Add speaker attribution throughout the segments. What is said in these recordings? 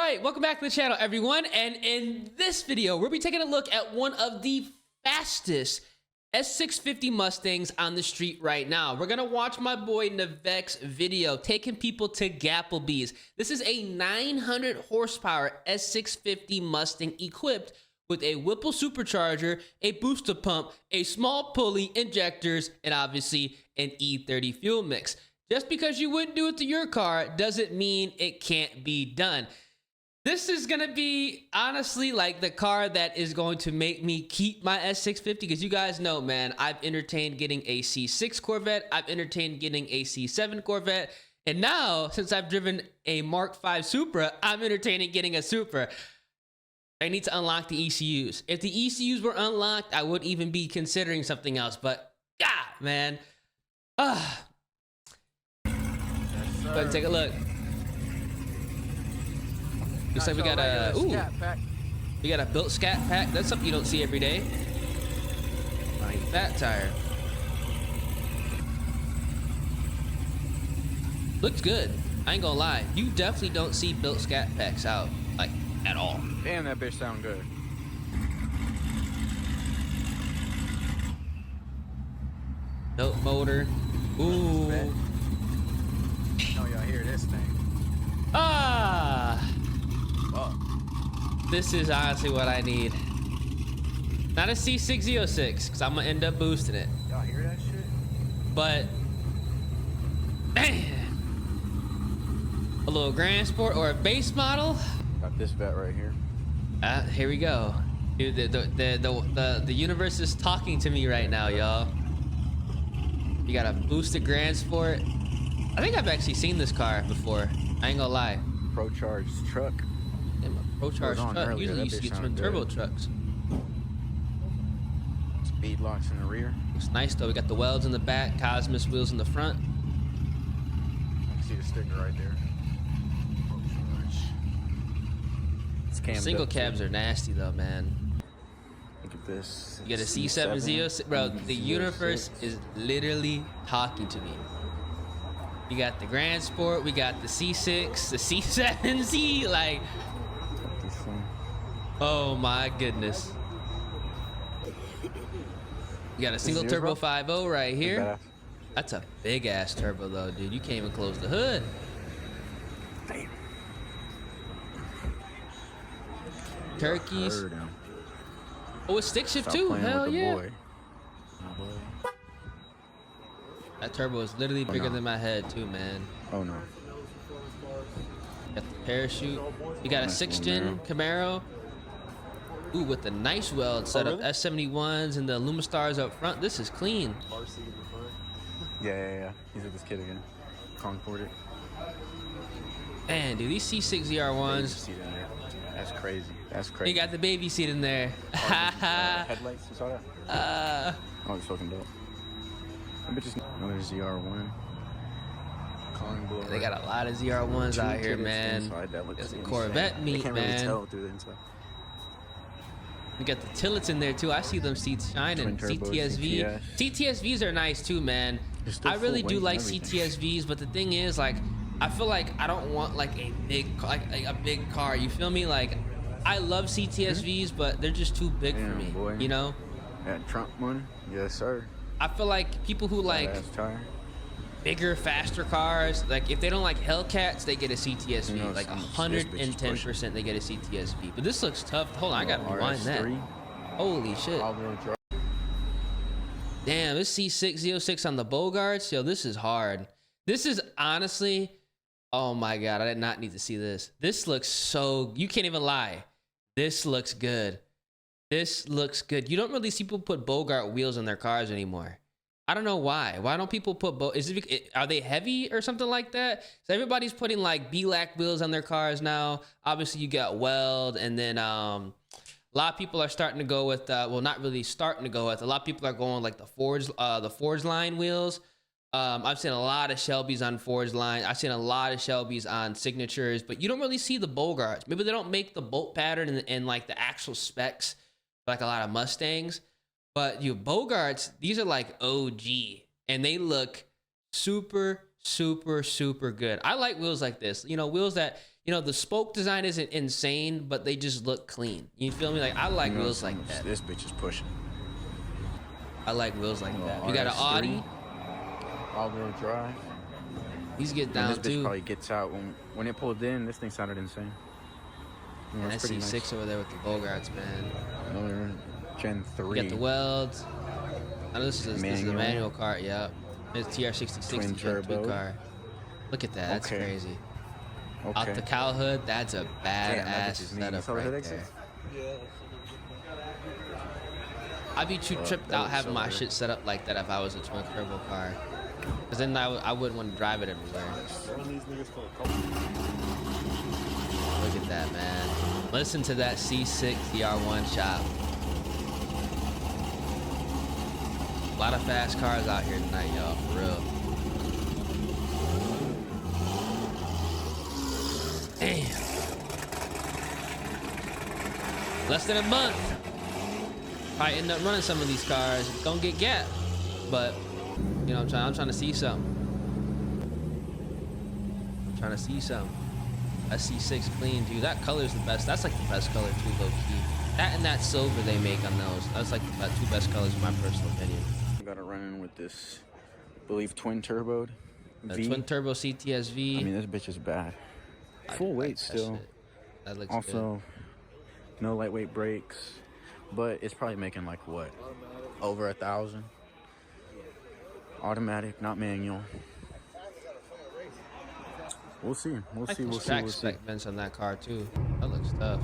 Speaker 1: right, welcome back to the channel, everyone. And in this video, we'll be taking a look at one of the fastest S650 Mustangs on the street right now. We're gonna watch my boy Navek's video, taking people to Gapplebee's. This is a 900 horsepower S650 Mustang equipped with a WHIPPLE Supercharger, a booster pump, a small pulley, injectors, and obviously an E30 fuel mix. Just because you wouldn't do it to your car doesn't mean it can't be done. This is gonna be honestly like the car that is going to make me keep my S650, because you guys know, man, I've entertained getting a C6 Corvette, I've entertained getting a C7 Corvette, and now since I've driven a Mark V Supra, I'm entertaining getting a Supra. I need to unlock the ECUs. If the ECUs were unlocked, I wouldn't even be considering something else, but God, man. Go ahead and take a look. Looks like we got a we got a built scat pack. That's something you don't see every day. Fat tire. Looks good. I ain't gonna lie. You definitely don't see built scat packs out like at all.
Speaker 2: Damn, that bitch sound good.
Speaker 1: Built motor. Ooh.
Speaker 2: Oh, y'all hear this thing?
Speaker 1: Ah.
Speaker 2: Fuck.
Speaker 1: This is honestly what I need. Not a C606, because I'm gonna end up boosting it.
Speaker 2: Y'all hear that shit?
Speaker 1: But man, a little Grand Sport or a base model.
Speaker 2: Got this vet right here.
Speaker 1: Here we go. Dude, the universe is talking to me right now, y'all. You got a boosted Grand Sport. I think I've actually seen this car before. I ain't gonna lie.
Speaker 2: Pro Charged truck.
Speaker 1: Damn, a Pro Charged truck.
Speaker 2: Earlier.
Speaker 1: Usually used to get twin turbo trucks.
Speaker 2: Speed locks in the rear.
Speaker 1: Looks nice though. We got the welds in the back, Cosmos wheels in the front.
Speaker 2: I can see the sticker right there.
Speaker 1: Single cabs are nasty though, man.
Speaker 2: Look at this.
Speaker 1: You got a C706, bro. The universe is literally talking to me. You got the Grand Sport, we got the C6, the C7Z, like, oh my goodness. You got a single turbo 5.0 right here. That's a big ass turbo though, dude. You can't even close the hood.
Speaker 2: Damn.
Speaker 1: Turkeys. Oh, it's stick shift too. Hell yeah.
Speaker 2: Boy.
Speaker 1: That turbo is literally bigger than my head too, man.
Speaker 2: Oh no.
Speaker 1: Got the parachute. You got a 6th gen Camaro. Ooh, with the nice weld setup, S71s and the Lumistars up front. This is clean.
Speaker 2: Yeah. He's with this kid again. Concord it.
Speaker 1: Man, dude, these C6 ZR1s.
Speaker 2: That's crazy. That's crazy.
Speaker 1: You got the baby seat in there.
Speaker 2: Headlights, you saw that? Oh, it's fucking dope. Another ZR1.
Speaker 1: They got a lot of ZR1s out here, man. There's a Corvette meat, man.
Speaker 2: Really tell through the inside.
Speaker 1: We got the Tillets in there too. I see them seats shining. CTSV. CTSVs are nice too, man. I really do like CTSVs, but the thing is, like, I feel like I don't want like a big car. You feel me? Like, I love CTSVs, but they're just too big for me.
Speaker 2: Boy.
Speaker 1: You know?
Speaker 2: That Trump one, yes sir.
Speaker 1: I feel like people who like bigger, faster cars, like if they don't like Hellcats, they get a CTSV. You know, like 110% they get a CTSV. But this looks tough. Hold on, I gotta rewind that. Holy shit. Damn, this C606 on the Bogarts. Yo, this is hard. This is honestly, oh my God, I did not need to see this. This looks so, you can't even lie. This looks good. This looks good. You don't really see people put Bogart wheels on their cars anymore. I don't know why. Why don't people put are they heavy or something like that? So everybody's putting like B-Lac wheels on their cars now. Obviously you got weld, and then a lot of people are starting to go with well, not really starting to go with. A lot of people are going like the Forge line wheels. I've seen a lot of Shelbys on Forge line. I've seen a lot of Shelbys on signatures, but you don't really see the Bogarts. Maybe they don't make the bolt pattern and like the actual specs like a lot of Mustangs, but you Bogarts, these are like OG, and they look super, super, super good. I like wheels like this, you know, wheels that you know, the spoke design isn't insane, but they just look clean. You feel me? Like, I like wheels like that.
Speaker 2: This bitch is pushing.
Speaker 1: I like wheels like that. We got an Audi.
Speaker 2: All-wheel drive.
Speaker 1: These get down
Speaker 2: this bitch
Speaker 1: too.
Speaker 2: Probably gets out when it pulled in. This thing sounded insane. You know,
Speaker 1: And SC6 nice. Over there with the Bogarts, man.
Speaker 2: Another Gen 3.
Speaker 1: You got the welds. I know this is a manual car. Yep. It's TR6060
Speaker 2: Twin turbo
Speaker 1: car. Look at that. That's crazy.
Speaker 2: Okay.
Speaker 1: Out the cow hood. That's a badass setup right there. I'd be too tripped out having my shit set up like that if I was a twin turbo car. Because then I wouldn't want to drive it everywhere. Look at that, man. Listen to that C6 CR1 shop. A lot of fast cars out here tonight, y'all, for real. Damn. Less than a month. Probably end up running some of these cars. Don't get gapped, but you know, I'm trying to see something. I'm trying to see something. SC6 clean, dude. That color's the best. That's like the best color too, low key. That and that silver they make on those. That's like the two best colors in my personal opinion.
Speaker 2: Got to run in with this, I believe, twin turboed.
Speaker 1: Twin turbo CTSV.
Speaker 2: I mean, this bitch is bad. Full weight still.
Speaker 1: That looks
Speaker 2: also good. No lightweight brakes, but it's probably making like what, over 1,000. Automatic, not manual. We'll see. We'll see. We'll see.
Speaker 1: Track spec vents on that car too. That looks tough.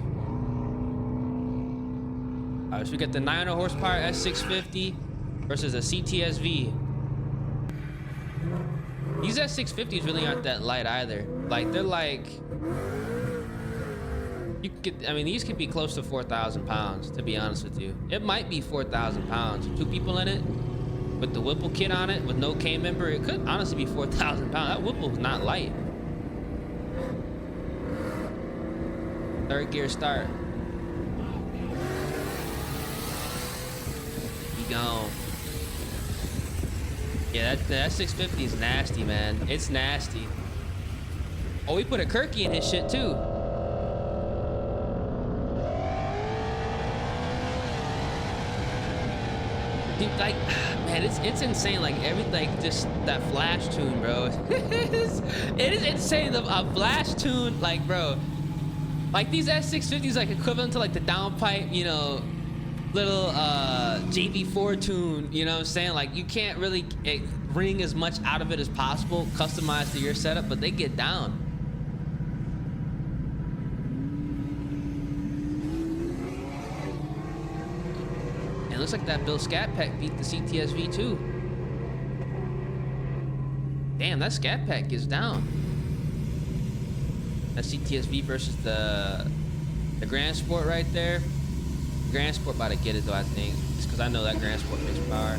Speaker 1: All right, so we got the 900 horsepower S650 versus a CTSV. These S650s really aren't that light either. Like, they're like, you could, I mean, these could be close to 4,000 pounds, to be honest with you. It might be 4,000 pounds. 2 people in it, with the Whipple kit on it, with no K member, it could honestly be 4,000 pounds. That Whipple's not light. Third gear start. He gone. Yeah, that 650 is nasty, man. It's nasty. Oh, we put a Kirky in his shit too. Dude, like, man, it's insane. Like everything, just that flash tune, bro. it is insane. A flash tune, like, bro. Like these S650s, like equivalent to like the downpipe, you know, little JV4 tune, you know what I'm saying? Like you can't really wring as much out of it as possible, customized to your setup, but they get down. And it looks like that Bill Scat Pack beat the CTSV too. Damn, that Scat Pack is down. That CTSV versus the Grand Sport right there. Grand Sport about to get it though, I think. Just because I know that Grand Sport makes power.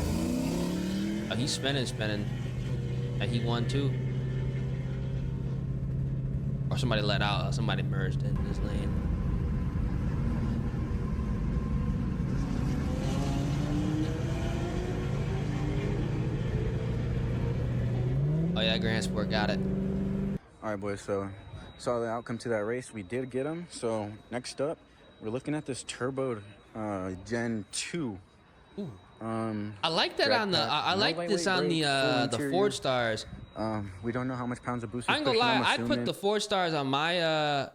Speaker 1: Oh, he's spinning. And he won too. Or somebody let out. Somebody merged in his lane. Oh yeah, Grand Sport got it.
Speaker 2: All right, boys. So saw the outcome to that race. We did get him. So next up, we're looking at this turboed Gen 2.
Speaker 1: Ooh. I like that on the. I like this on the Ford Stars.
Speaker 2: We don't know how much pounds of boost.
Speaker 1: I ain't gonna lie. I put the 4 stars on my.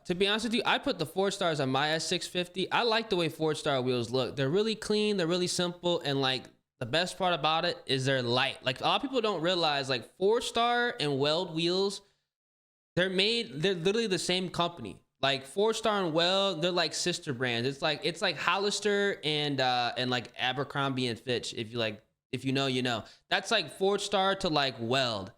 Speaker 1: To be honest with you, I put the 4 stars on my S650. I like the way 4 star wheels look. They're really clean. They're really simple, and like the best part about it is they're light. Like a lot of people don't realize, like 4 star and Weld wheels. They're literally the same company. Like 4 star and Weld, they're like sister brands. It's like Hollister and like Abercrombie and Fitch. If you know, you know. That's like 4 star to like Weld.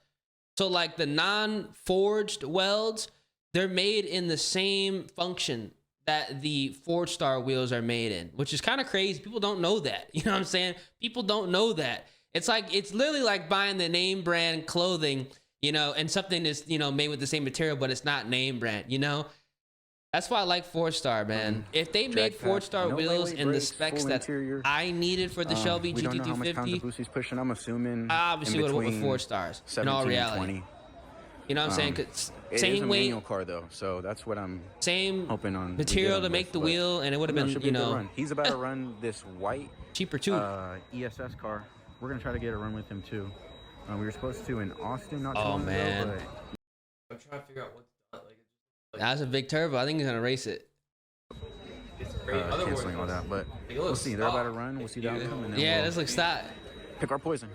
Speaker 1: So like the non-forged welds, they're made in the same function that the 4 star wheels are made in, which is kind of crazy. People don't know that. You know what I'm saying? People don't know that. It's literally like buying the name brand clothing, you know, and something is, you know, made with the same material, but it's not name brand, you know? That's why I like 4 star, man. If they made 4 star wheels in the specs that I needed for the Shelby
Speaker 2: GT250, we don't know how much pounds of boost he's pushing. I'm assuming I obviously would have went with
Speaker 1: 4 stars in all reality. You know what I'm saying? 'Cause
Speaker 2: It is
Speaker 1: same
Speaker 2: a
Speaker 1: weight,
Speaker 2: manual car though, so that's what I'm
Speaker 1: same
Speaker 2: hoping on.
Speaker 1: material to make the wheel, and it would have been,
Speaker 2: should be
Speaker 1: you
Speaker 2: a good
Speaker 1: know,
Speaker 2: run. He's about to run this white
Speaker 1: cheaper too.
Speaker 2: ESS car. We're gonna try to get a run with him too. We were supposed to in Austin not too long
Speaker 1: man.
Speaker 2: ago,
Speaker 1: I'm trying to figure out what's like. That's a big turbo. I think he's gonna race it.
Speaker 2: but canceling all that. But we'll see. They're about to run. We'll see the outcome. And then
Speaker 1: Yeah,
Speaker 2: we'll
Speaker 1: this looks stop.
Speaker 2: pick our poison.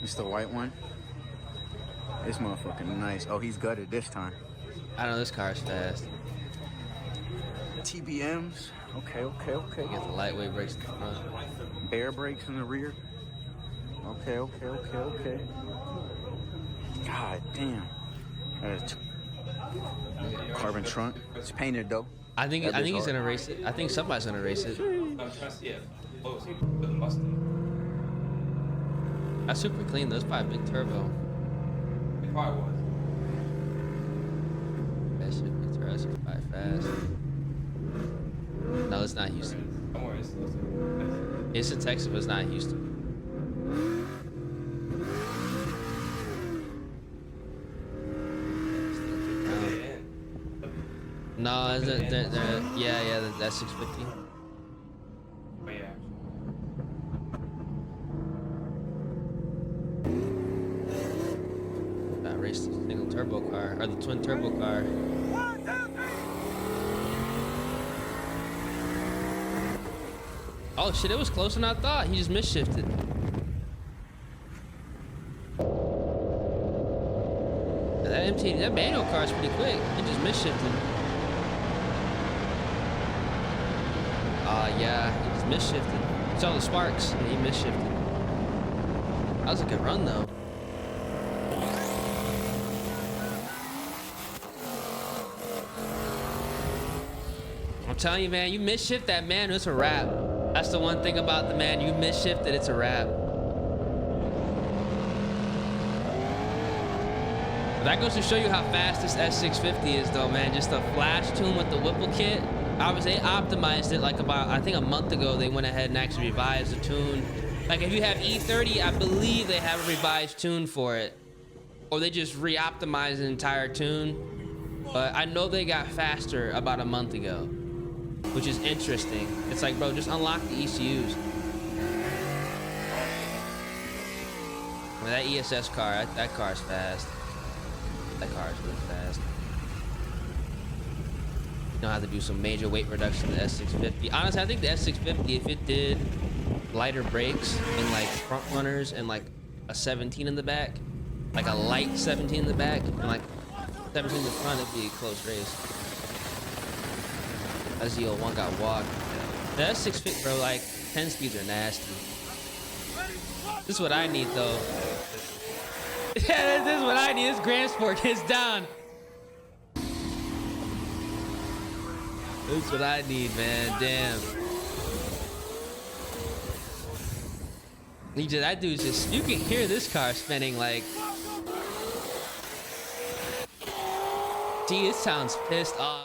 Speaker 2: It's the white one. This motherfucker nice. Oh, he's gutted this time.
Speaker 1: I know this car is fast.
Speaker 2: TBMs. Okay.
Speaker 1: You get the lightweight brakes in the front.
Speaker 2: Bear brakes in the rear. Okay. God damn. Carbon trunk. It's painted though.
Speaker 1: I think he's gonna race it. I think somebody's gonna race it.
Speaker 3: I'm trying to see it close with the Mustang.
Speaker 1: That's super clean. Those probably big turbo.
Speaker 3: It probably was.
Speaker 1: That shit big turbo. That's probably fast. No, it's not Houston.
Speaker 3: Don't worry, it's
Speaker 1: It's in Texas, but it's not Houston. No, is it? Yeah, that's 650.
Speaker 3: But yeah.
Speaker 1: I raced the single turbo car, or the twin turbo car. Oh shit, it was closer than I thought. He just misshifted. That manual car is pretty quick. It just misshifted. Yeah, he just misshifted. It's all the sparks, and he misshifted. That was a good run though. I'm telling you, man, you misshift that man, it's a wrap. That's the one thing about the man, you misshifted, it's a wrap. But that goes to show you how fast this S650 is though, man. Just a flash tune with the Whipple kit. Obviously, they optimized it like about, I think a month ago, they went ahead and actually revised the tune. Like if you have E30, I believe they have a revised tune for it. Or they just re-optimized the entire tune. But I know they got faster about a month ago, which is interesting. It's like, bro, just unlock the ECUs. I mean, that ESS car, that car's fast. That car is really fast. You know how to do some major weight reduction in the S650. Honestly, I think the S650, if it did lighter brakes and like front runners and like a 17 in the back, like a light 17 in the back and like 17 in the front, it'd be a close race. As the old one got walked. The S650, bro, like 10 speeds are nasty. This is what I need though. Yeah, this is what I need. This Grand Sport gets down. This is what I need, man. Damn. That dude's just, you can hear this car spinning like. Gee, it sounds pissed off.